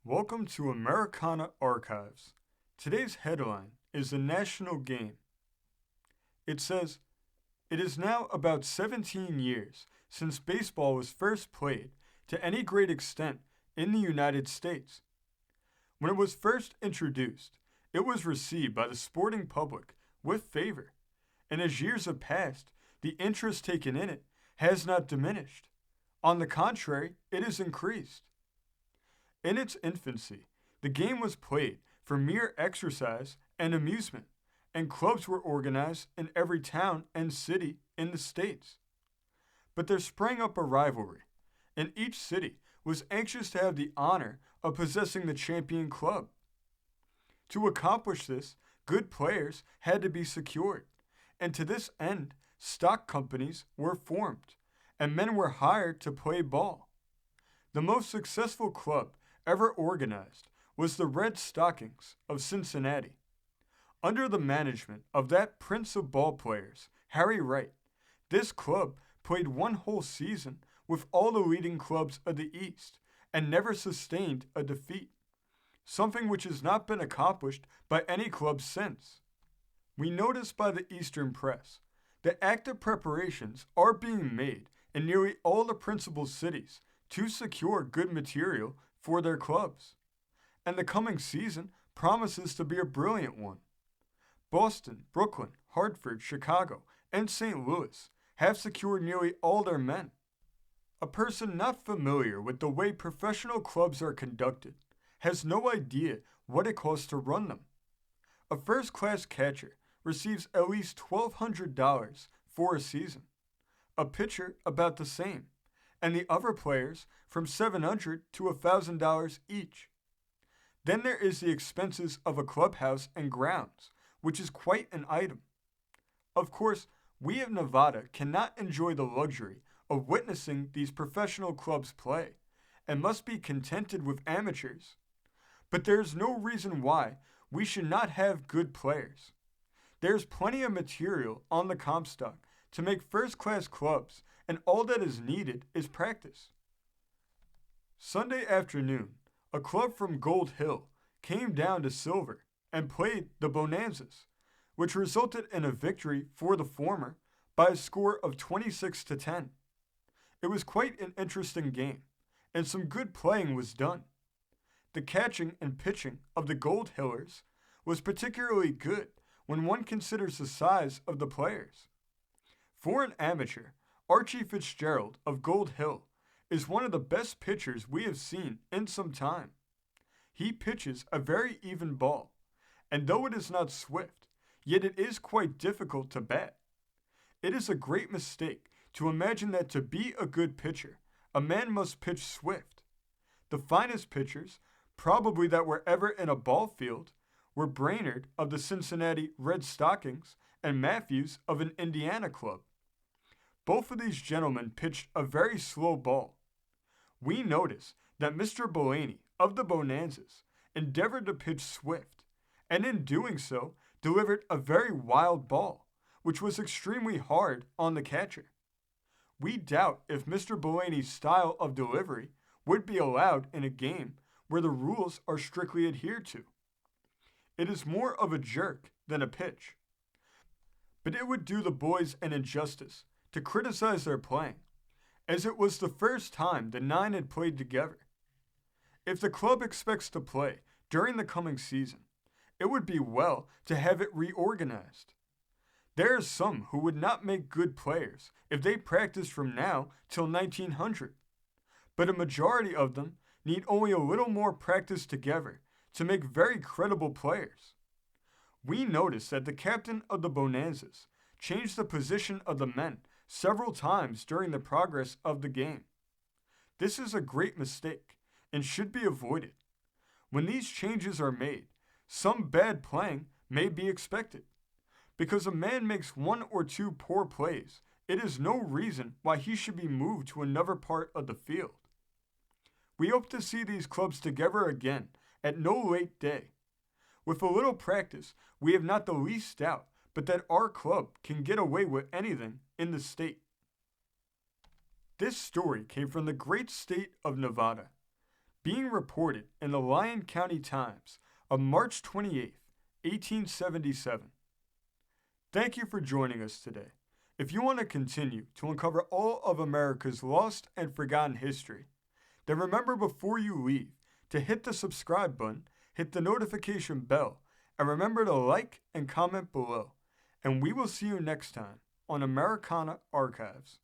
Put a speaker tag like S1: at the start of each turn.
S1: Welcome to Americana Archives. Today's headline is the national game. It says, it is now about 17 years since baseball was first played to any great extent in the United States. When it was first introduced, it was received by the sporting public with favor, and as years have passed, the interest taken in it has not diminished. On the contrary, it has increased. In its infancy, the game was played for mere exercise and amusement, and clubs were organized in every town and city in the States. But there sprang up a rivalry, and each city was anxious to have the honor of possessing the champion club. To accomplish this, good players had to be secured, and to this end, stock companies were formed, and men were hired to play ball. The most successful club ever organized was the Red Stockings of Cincinnati. Under the management of that prince of ball players, Harry Wright, this club played one whole season with all the leading clubs of the East and never sustained a defeat, something which has not been accomplished by any club since. We notice by the Eastern press that active preparations are being made in nearly all the principal cities to secure good material for their clubs, and the coming season promises to be a brilliant one. Boston, Brooklyn, Hartford, Chicago, and St. Louis have secured nearly all their men. A person not familiar with the way professional clubs are conducted has no idea what it costs to run them. A first-class catcher receives at least $1,200 for a season, a pitcher about the same, and the other players from $700 to $1,000 each. Then there is the expenses of a clubhouse and grounds, which is quite an item. Of course, we of Nevada cannot enjoy the luxury of witnessing these professional clubs play, and must be contented with amateurs. But there is no reason why we should not have good players. There is plenty of material on the Comstock to make first-class clubs, and all that is needed is practice. Sunday afternoon, a club from Gold Hill came down to Silver and played the Bonanzas, which resulted in a victory for the former by a score of 26-10. It was quite an interesting game, and some good playing was done. The catching and pitching of the Gold Hillers was particularly good when one considers the size of the players. For an amateur, Archie Fitzgerald of Gold Hill is one of the best pitchers we have seen in some time. He pitches a very even ball, and though it is not swift, yet it is quite difficult to bat. It is a great mistake to imagine that to be a good pitcher, a man must pitch swift. The finest pitchers, probably that were ever in a ball field, were Brainerd of the Cincinnati Red Stockings and Matthews of an Indiana club. Both of these gentlemen pitched a very slow ball. We notice that Mr. Blaney of the Bonanzas endeavored to pitch swift, and in doing so delivered a very wild ball, which was extremely hard on the catcher. We doubt if Mr. Blaney's style of delivery would be allowed in a game where the rules are strictly adhered to. It is more of a jerk than a pitch. But it would do the boys an injustice to criticize their playing, as it was the first time the nine had played together. If the club expects to play during the coming season, it would be well to have it reorganized. There are some who would not make good players if they practiced from now till 1900, but a majority of them need only a little more practice together to make very credible players. We notice that the captain of the Bonanzas changed the position of the men several times during the progress of the game. This is a great mistake and should be avoided. When these changes are made, some bad playing may be expected. Because a man makes one or two poor plays, it is no reason why he should be moved to another part of the field. We hope to see these clubs together again at no late day. With a little practice, we have not the least doubt but that our club can get away with anything in the state. This story came from the great state of Nevada. being reported in the Lyon County Times of March 28, 1877. Thank you for joining us today. If you want to continue to uncover all of America's lost and forgotten history, then remember before you leave to hit the subscribe button, hit the notification bell, and remember to like and comment below. And we will see you next time on Americana Archives.